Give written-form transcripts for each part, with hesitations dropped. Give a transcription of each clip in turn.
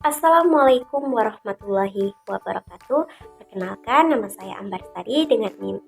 Assalamualaikum warahmatullahi wabarakatuh. Perkenalkan, nama saya Ambar Sari dengan NIM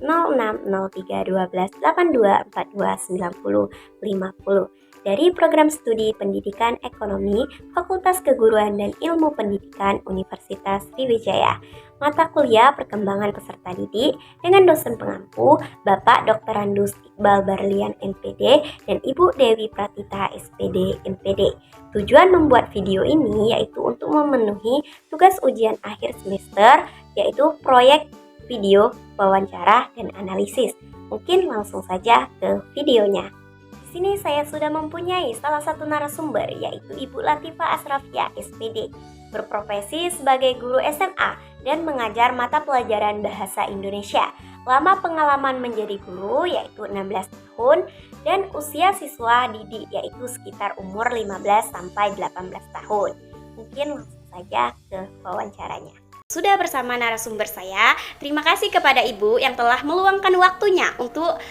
06031282429050 dari Program Studi Pendidikan Ekonomi Fakultas Keguruan dan Ilmu Pendidikan Universitas Sriwijaya. Mata kuliah Perkembangan Peserta Didik dengan dosen pengampu Bapak Dr. Randus Iqbal Barlian MPD dan Ibu Dewi Pratita SPD MPD. Tujuan membuat video ini yaitu untuk memenuhi tugas ujian akhir semester, yaitu proyek video, wawancara, dan analisis. Mungkin langsung saja ke videonya. Di sini saya sudah mempunyai salah satu narasumber, yaitu Ibu Latifah Asrafia SPD, berprofesi sebagai guru SMA dan mengajar mata pelajaran Bahasa Indonesia. Lama pengalaman menjadi guru yaitu 16 tahun dan usia siswa didik yaitu sekitar umur 15 sampai 18 tahun. Mungkin langsung saja ke wawancaranya. Sudah bersama narasumber saya. Terima kasih kepada Ibu yang telah meluangkan waktunya untuk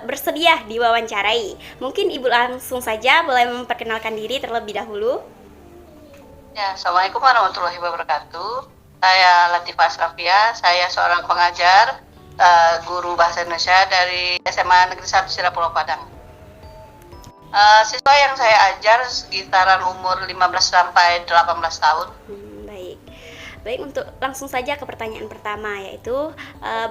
bersedia diwawancarai. Mungkin Ibu langsung saja boleh memperkenalkan diri terlebih dahulu. Ya, Assalamualaikum warahmatullahi wabarakatuh. Saya Latifah Asrafia, saya seorang pengajar guru Bahasa Indonesia dari SMA Negeri 1 Sirapulau Padang. Siswa yang saya ajar sekitaran umur 15 sampai 18 tahun. Baik, untuk langsung saja ke pertanyaan pertama, yaitu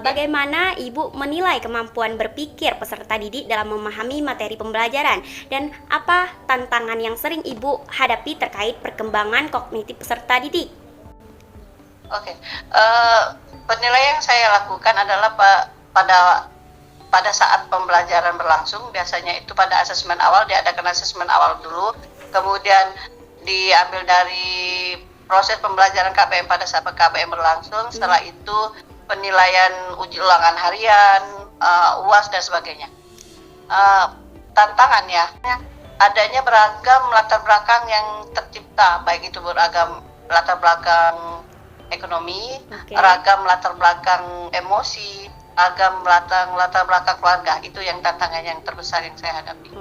bagaimana Ibu menilai kemampuan berpikir peserta didik dalam memahami materi pembelajaran dan apa tantangan yang sering Ibu hadapi terkait perkembangan kognitif peserta didik? Oke, penilaian yang saya lakukan adalah pada saat pembelajaran berlangsung, biasanya itu pada asesmen awal, diadakan asesmen awal dulu, kemudian diambil dari proses pembelajaran KBM pada saat KBM berlangsung, setelah itu penilaian uji ulangan harian, UAS dan sebagainya. Tantangannya, adanya beragam latar belakang yang tercipta, baik itu beragam latar belakang ekonomi, ragam latar belakang emosi, ragam latar belakang keluarga. Itu yang tantangan yang terbesar yang saya hadapi.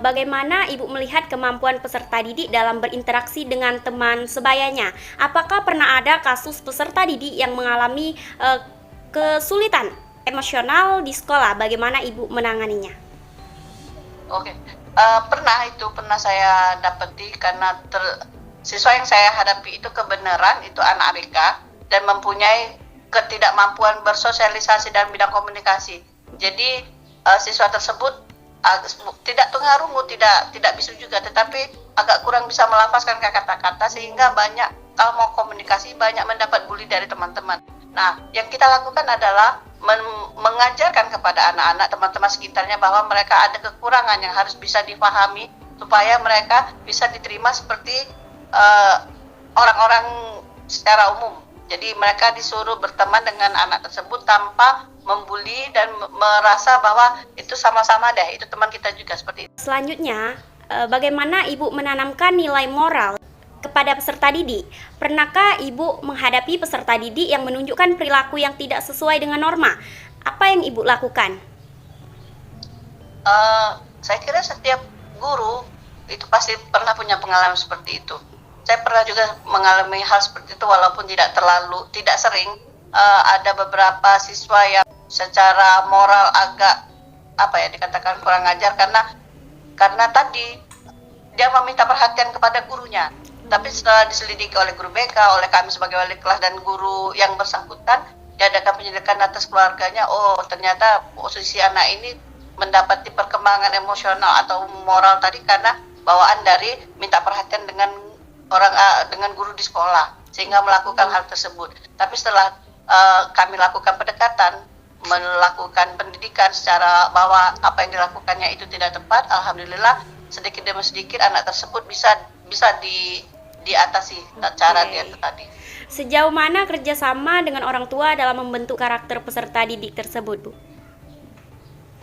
Bagaimana Ibu melihat kemampuan peserta didik dalam berinteraksi dengan teman sebayanya? Apakah pernah ada kasus peserta didik yang mengalami kesulitan emosional di sekolah? Bagaimana Ibu menanganinya? Pernah saya dapati karena siswa yang saya hadapi itu kebenaran itu anak ABK dan mempunyai ketidakmampuan bersosialisasi dalam bidang komunikasi. Jadi siswa tersebut tidak tungarungu, tidak bisa juga, tetapi agak kurang bisa melafazkan kata-kata sehingga banyak kalau mau komunikasi banyak mendapat bully dari teman-teman. Nah, yang kita lakukan adalah mengajarkan kepada anak-anak teman-teman sekitarnya bahwa mereka ada kekurangan yang harus bisa dipahami supaya mereka bisa diterima seperti orang-orang secara umum. Jadi mereka disuruh berteman dengan anak tersebut tanpa membuli dan merasa bahwa itu sama-sama deh, itu teman kita juga seperti itu. Selanjutnya, bagaimana Ibu menanamkan nilai moral kepada peserta didik? Pernahkah Ibu menghadapi peserta didik yang menunjukkan perilaku yang tidak sesuai dengan norma? Apa yang Ibu lakukan? Saya kira setiap guru itu pasti pernah punya pengalaman seperti itu. Saya pernah juga mengalami hal seperti itu walaupun tidak sering. Ada beberapa siswa yang secara moral agak dikatakan kurang ajar karena tadi dia meminta perhatian kepada gurunya. Tapi setelah diselidiki oleh guru BK, oleh kami sebagai wali kelas dan guru yang bersangkutan, diadakan penyelidikan atas keluarganya. Oh, ternyata posisi anak ini mendapati perkembangan emosional atau moral tadi karena bawaan dari minta perhatian dengan guru di sekolah sehingga melakukan hal tersebut. Tapi setelah kami lakukan pendekatan, melakukan pendidikan secara bahwa apa yang dilakukannya itu tidak tepat, alhamdulillah sedikit demi sedikit anak tersebut bisa diatasi cara dia tadi. Sejauh mana kerjasama dengan orang tua dalam membentuk karakter peserta didik tersebut, Bu?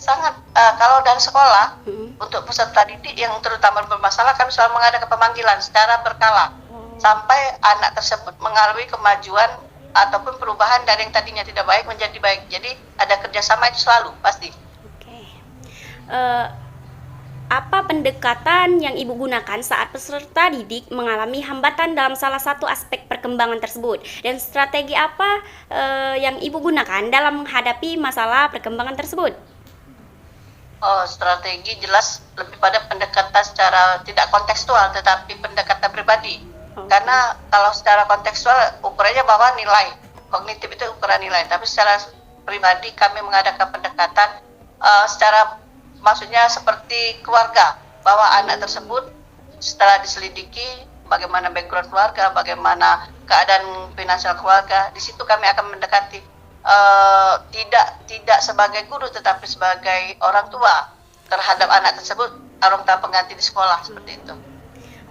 Sangat, kalau dari sekolah untuk peserta didik yang terutama bermasalah, kami selalu mengadakan pemanggilan secara berkala sampai anak tersebut mengalami kemajuan ataupun perubahan dari yang tadinya tidak baik menjadi baik. Jadi ada kerjasama itu selalu pasti. Apa pendekatan yang Ibu gunakan saat peserta didik mengalami hambatan dalam salah satu aspek perkembangan tersebut? Dan strategi apa yang Ibu gunakan dalam menghadapi masalah perkembangan tersebut? Oh, strategi jelas lebih pada pendekatan secara tidak kontekstual, tetapi pendekatan pribadi. Karena kalau secara kontekstual ukurannya bahwa nilai kognitif itu ukuran nilai, tapi secara pribadi kami mengadakan pendekatan secara maksudnya seperti keluarga, bahwa anak tersebut setelah diselidiki bagaimana background keluarga, bagaimana keadaan finansial keluarga, di situ kami akan mendekati tidak sebagai guru tetapi sebagai orang tua terhadap anak tersebut, orang tua pengganti di sekolah, seperti itu.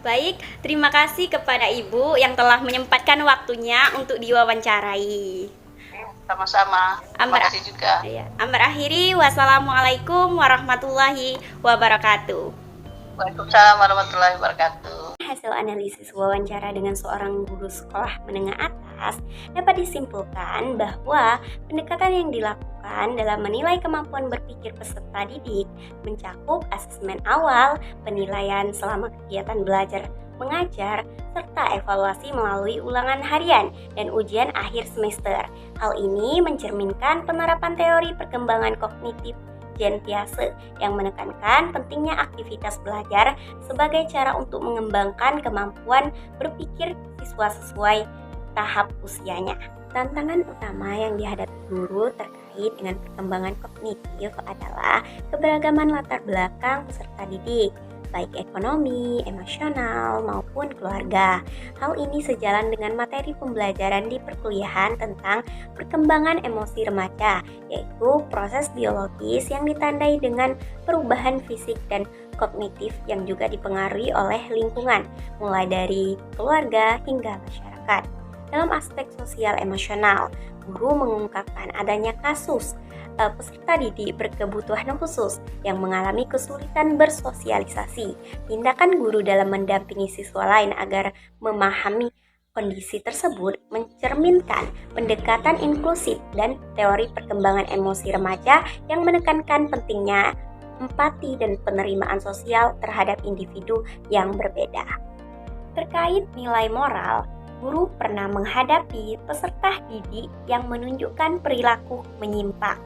Baik, terima kasih kepada Ibu yang telah menyempatkan waktunya untuk diwawancarai. Sama-sama. Terima kasih juga. Ambar akhiri, wassalamualaikum warahmatullahi wabarakatuh. Waalaikumsalam warahmatullahi wabarakatuh. Hasil analisis wawancara dengan seorang guru sekolah menengah atas dapat disimpulkan bahwa pendekatan yang dilakukan dalam menilai kemampuan berpikir peserta didik mencakup asesmen awal, penilaian selama kegiatan belajar mengajar, serta evaluasi melalui ulangan harian dan ujian akhir semester. Hal ini mencerminkan penerapan teori perkembangan kognitif Jean Piaget yang menekankan pentingnya aktivitas belajar sebagai cara untuk mengembangkan kemampuan berpikir siswa sesuai tahap usianya. Tantangan utama yang dihadapi guru terkait dengan perkembangan kognitif adalah keberagaman latar belakang peserta didik, baik ekonomi, emosional, maupun keluarga. Hal ini sejalan dengan materi pembelajaran di perkuliahan tentang perkembangan emosi remaja, yaitu proses biologis yang ditandai dengan perubahan fisik dan kognitif yang juga dipengaruhi oleh lingkungan, mulai dari keluarga hingga masyarakat. Dalam aspek sosial emosional, guru mengungkapkan adanya kasus peserta didik berkebutuhan khusus yang mengalami kesulitan bersosialisasi. Tindakan guru dalam mendampingi siswa lain agar memahami kondisi tersebut mencerminkan pendekatan inklusif dan teori perkembangan emosi remaja yang menekankan pentingnya empati dan penerimaan sosial terhadap individu yang berbeda. Terkait nilai moral, guru pernah menghadapi peserta didik yang menunjukkan perilaku menyimpang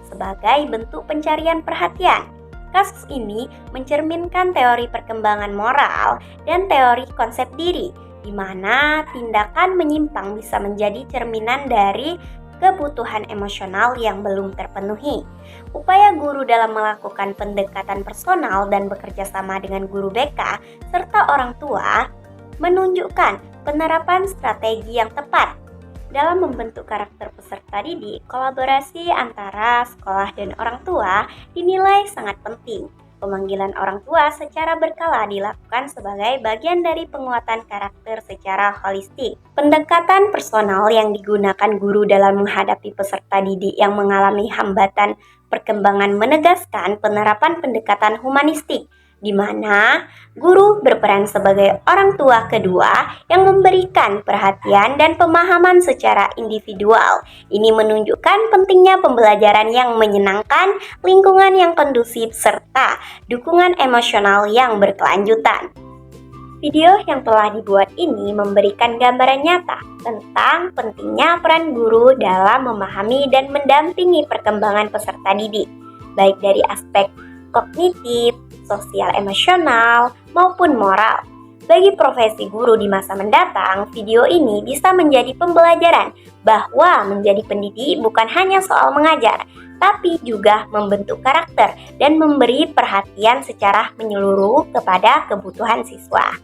sebagai bentuk pencarian perhatian. Kasus ini mencerminkan teori perkembangan moral dan teori konsep diri, di mana tindakan menyimpang bisa menjadi cerminan dari kebutuhan emosional yang belum terpenuhi. Upaya guru dalam melakukan pendekatan personal dan bekerja sama dengan guru BK serta orang tua menunjukkan penerapan strategi yang tepat dalam membentuk karakter peserta didik. Kolaborasi antara sekolah dan orang tua dinilai sangat penting. Pemanggilan orang tua secara berkala dilakukan sebagai bagian dari penguatan karakter secara holistik. Pendekatan personal yang digunakan guru dalam menghadapi peserta didik yang mengalami hambatan perkembangan menegaskan penerapan pendekatan humanistik, di mana guru berperan sebagai orang tua kedua yang memberikan perhatian dan pemahaman secara individual. Ini menunjukkan pentingnya pembelajaran yang menyenangkan, lingkungan yang kondusif, serta dukungan emosional yang berkelanjutan. Video yang telah dibuat ini memberikan gambaran nyata tentang pentingnya peran guru dalam memahami dan mendampingi perkembangan peserta didik, baik dari aspek kognitif, sosial emosional, maupun moral. Bagi profesi guru di masa mendatang, video ini bisa menjadi pembelajaran bahwa menjadi pendidik bukan hanya soal mengajar, tapi juga membentuk karakter dan memberi perhatian secara menyeluruh kepada kebutuhan siswa.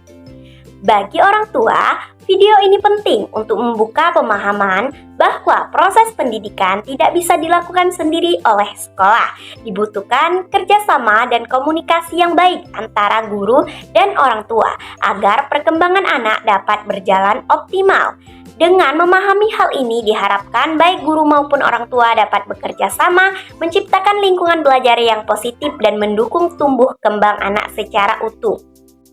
Bagi orang tua, video ini penting untuk membuka pemahaman bahwa proses pendidikan tidak bisa dilakukan sendiri oleh sekolah. Dibutuhkan kerjasama dan komunikasi yang baik antara guru dan orang tua agar perkembangan anak dapat berjalan optimal. Dengan memahami hal ini diharapkan baik guru maupun orang tua dapat bekerja sama menciptakan lingkungan belajar yang positif dan mendukung tumbuh kembang anak secara utuh.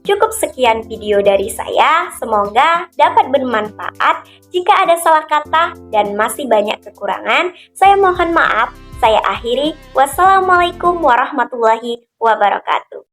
Cukup sekian video dari saya, semoga dapat bermanfaat. Jika ada salah kata dan masih banyak kekurangan, saya mohon maaf. Saya akhiri. Wassalamualaikum warahmatullahi wabarakatuh.